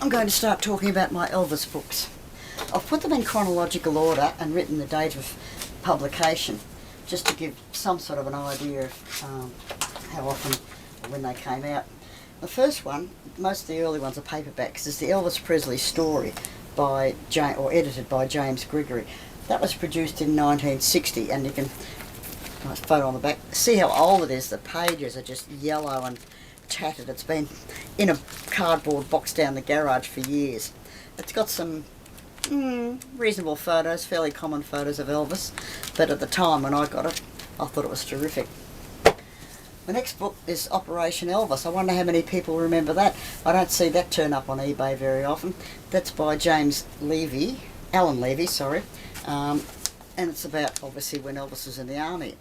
I'm going to start talking about my Elvis books. I've put them in chronological order and written the date of publication, just to give some sort of an idea of how often, when they came out. The first one, most of the early ones are paperbacks, is the Elvis Presley story by edited by James Gregory. That was produced in 1960, and you can, nice photo on the back, see how old it is. The pages are just yellow and tattered. It's been in a cardboard box down the garage for years. It's got some reasonable photos, fairly common photos of Elvis, but at the time when I got it, I thought it was terrific. The next book is Operation Elvis. I wonder how many people remember that. I don't see that turn up on eBay very often. That's by Alan Levy, sorry. And it's about, obviously, when Elvis was in the army.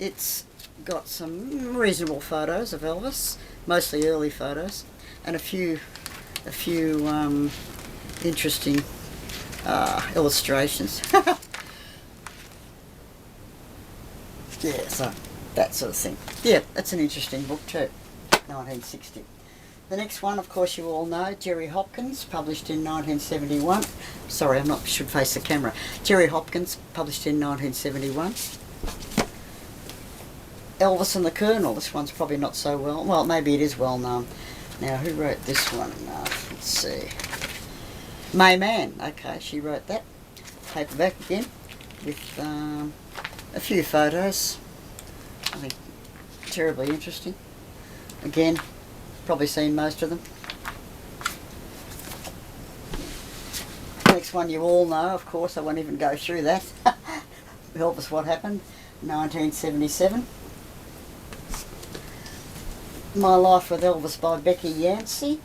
It's got some reasonable photos of Elvis, mostly early photos, and a few interesting illustrations. Yeah, so that sort of thing. Yeah, that's an interesting book too, 1960. The next one, of course, you all know, Jerry Hopkins, published in 1971. Sorry, should face the camera. Jerry Hopkins, published in 1971. Elvis and the Colonel. This one's probably not so well, maybe it is well known. Now, who wrote this one? Let's see. May Mann. Okay, she wrote that. Paperback again, with a few photos. I think terribly interesting. Again, probably seen most of them. Next one you all know, of course, I won't even go through that. Elvis, What Happened, 1977. My Life with Elvis by Becky Yancey,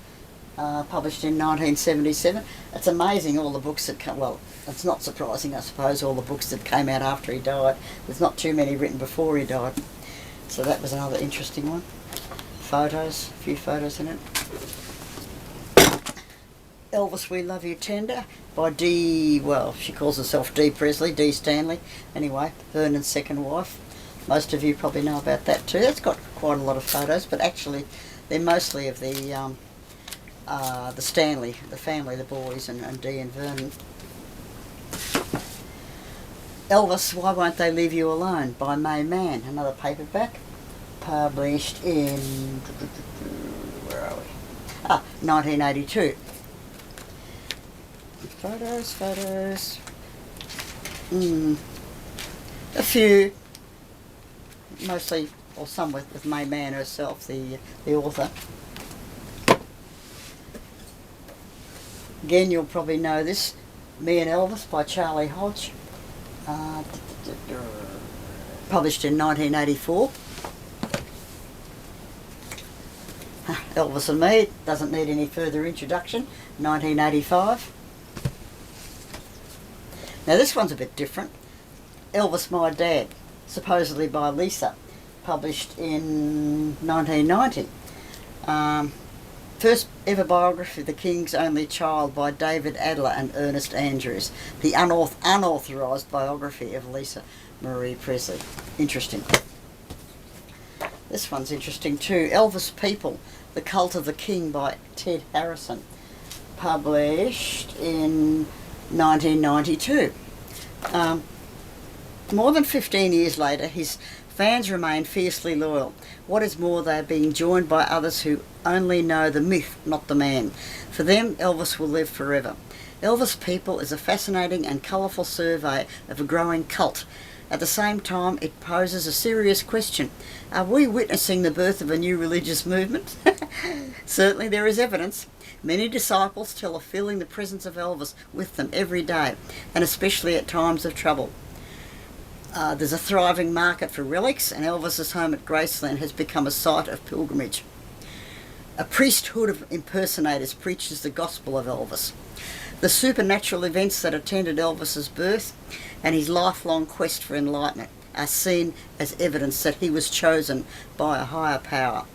published in 1977. It's amazing all the books that come, well, it's not surprising, I suppose, all the books that came out after he died. There's not too many written before he died. So that was another interesting one. Photos, a few photos in it. Elvis, We Love You Tender by she calls herself Dee Presley, Dee Stanley. Anyway, Vernon's second wife. Most of you probably know about that too. It's got quite a lot of photos, but actually they're mostly of the Stanley, the family, the boys, and Dee and Vernon. Elvis, Why Won't They Leave You Alone by May Mann, another paperback, published in, where are we? 1982. Photos. A few, mostly, or some with May Mann herself, the author. Again, you'll probably know this, Me and Elvis by Charlie Hodge, published in 1984. Elvis and Me, doesn't need any further introduction, 1985. Now this one's a bit different. Elvis, My Dad, supposedly by Lisa, published in 1990. First ever biography of the King's Only Child by David Adler and Ernest Andrews. The unauthorised biography of Lisa Marie Presley. Interesting. This one's interesting too. Elvis People, The Cult of the King by Ted Harrison. Published in 1992. More than 15 years later, his fans remain fiercely loyal. What is more, they are being joined by others who only know the myth, not the man. For them, Elvis will live forever. Elvis People is a fascinating and colourful survey of a growing cult. At the same time, it poses a serious question. Are we witnessing the birth of a new religious movement? Certainly there is evidence. Many disciples tell of feeling the presence of Elvis with them every day, and especially at times of trouble. There's a thriving market for relics, and Elvis's home at Graceland has become a site of pilgrimage. A priesthood of impersonators preaches the gospel of Elvis. The supernatural events that attended Elvis's birth and his lifelong quest for enlightenment are seen as evidence that he was chosen by a higher power.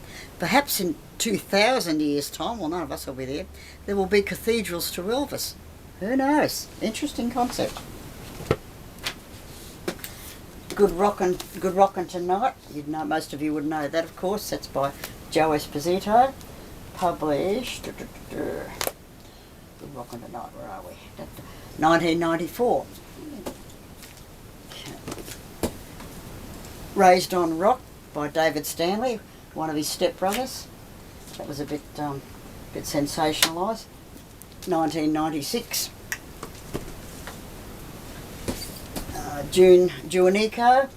Perhaps in 2,000 years' time, well, none of us will be there will be cathedrals to Elvis. Who knows? Interesting concept. Good Rockin' Tonight. You'd know, most of you would know that, of course. That's by Joe Esposito. Published rocking tonight. Where are we? 1994. Okay. Raised on Rock by David Stanley, one of his stepbrothers. That was a bit sensationalised. 1996. June Juanico.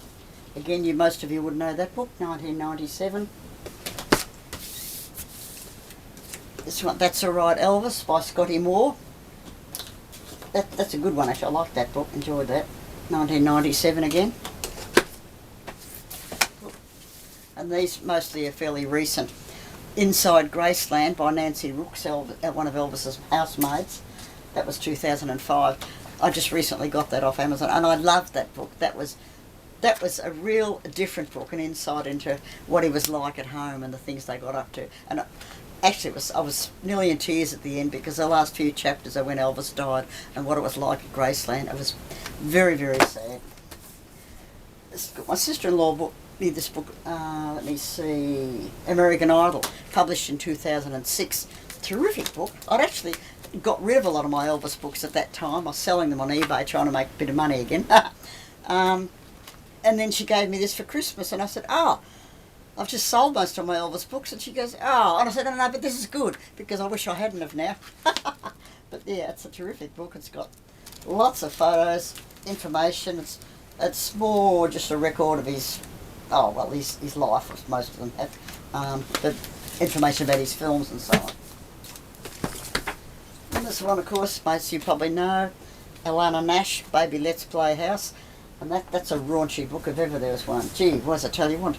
Again, most of you would know that book. 1997. This one, That's Alright Elvis by Scotty Moore. That's a good one actually. I like that book. Enjoyed that. 1997 again. And these mostly are fairly recent. Inside Graceland by Nancy Rooks, one of Elvis's housemaids. That was 2005. I just recently got that off Amazon, and I loved that book. That was a real different book, an insight into what he was like at home and the things they got up to. And actually, I was nearly in tears at the end because the last few chapters are when Elvis died and what it was like at Graceland. It was very, very sad. My sister-in-law bought me this book, let me see, American Idol, published in 2006. Terrific book. I'd actually got rid of a lot of my Elvis books at that time. I was selling them on eBay trying to make a bit of money again. And then she gave me this for Christmas, and I said, oh, I've just sold most of my Elvis books. And she goes, oh, and I said, no, but this is good, because I wish I hadn't have now. But yeah, it's a terrific book. It's got lots of photos, information. It's more just a record of his life, as most of them have, but information about his films and so on. And this one, of course, most of you probably know, Alana Nash, Baby Let's Play House, and that's a raunchy book if ever there was one. Gee, what does I tell you what?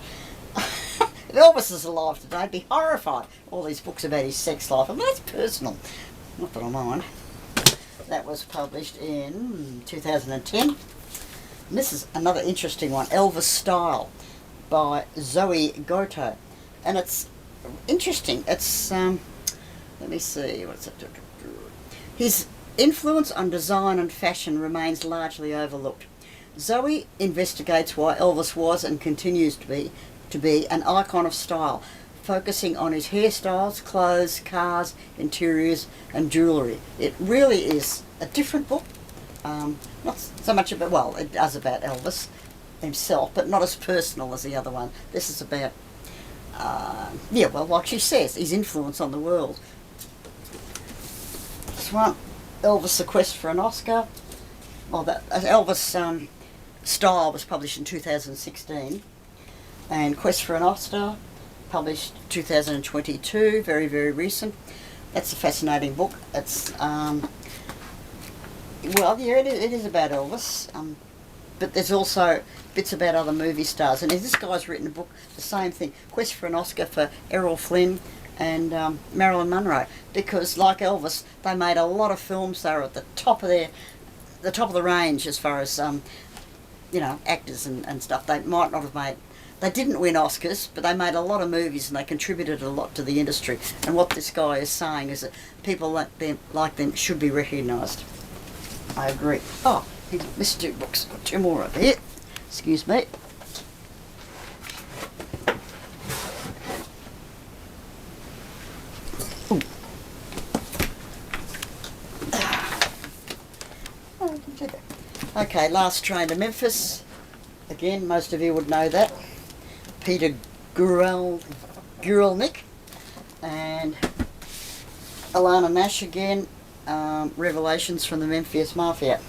If Elvis is alive today, I'd be horrified. All these books about his sex life, I mean, that's personal. Not that I mind. That was published in 2010. And this is another interesting one, Elvis Style, by Zoe Goto, and it's interesting. It's let me see, what's it? His influence on design and fashion remains largely overlooked. Zoe investigates why Elvis was and continues to be an icon of style, focusing on his hairstyles, clothes, cars, interiors, and jewellery. It really is a different book. Not so much about, well, it does about Elvis himself, but not as personal as the other one. This is about, like she says, his influence on the world. This one, Elvis: The Quest for an Oscar. Well, that Elvis Style was published in 2016, and Quest for an Oscar, published 2022, very, very recent. That's a fascinating book. It's, it is about Elvis, but there's also bits about other movie stars. And this guy's written a book, the same thing, Quest for an Oscar, for Errol Flynn and Marilyn Monroe, because like Elvis, they made a lot of films. They were at the top of the range as far as actors and stuff. They might not have made. They didn't win Oscars, but they made a lot of movies and they contributed a lot to the industry. And what this guy is saying is that people like them should be recognised. I agree. Oh, he missed 2 books. Got 2 more over here. Excuse me. Ooh. Okay, Last Train to Memphis. Again, most of you would know that. Peter Guralnick and Alana Nash again. Revelations from the Memphis Mafia.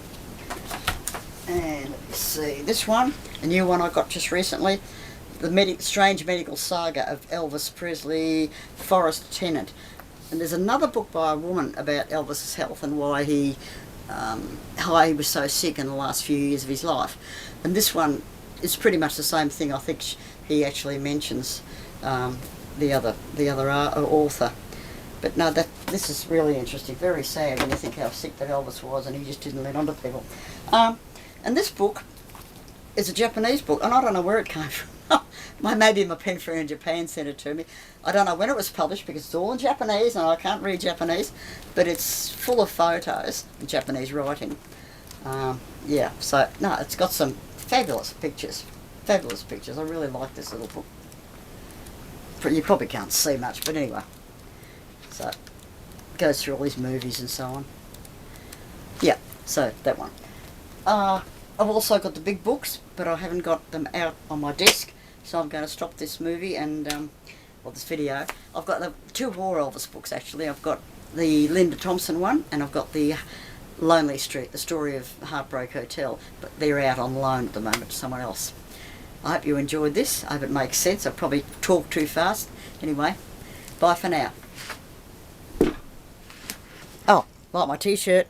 And let me see, this one, a new one I got just recently, the strange medical saga of Elvis Presley, Forrest Tennant. And there's another book by a woman about Elvis's health and why he was so sick in the last few years of his life. And this one is pretty much the same thing. I think he actually mentions the other author. But no, this is really interesting. Very sad when you think how sick that Elvis was, and he just didn't let on to people. And this book is a Japanese book, and I don't know where it came from. Maybe my pen friend in Japan sent it to me. I don't know when it was published because it's all in Japanese, and I can't read Japanese. But it's full of photos and Japanese writing. So no, it's got some fabulous pictures. Fabulous pictures. I really like this little book. You probably can't see much, but anyway. So it goes through all these movies and so on. Yeah, so that one. I've also got the big books, but I haven't got them out on my desk, so I'm going to stop this movie and, well, this video. I've got the two more Elvis books, actually. I've got the Linda Thompson one, and I've got the Lonely Street, the story of Heartbreak Hotel, but they're out on loan at the moment to someone else. I hope you enjoyed this. I hope it makes sense. I probably talked too fast. Anyway, bye for now. Oh, like my t-shirt.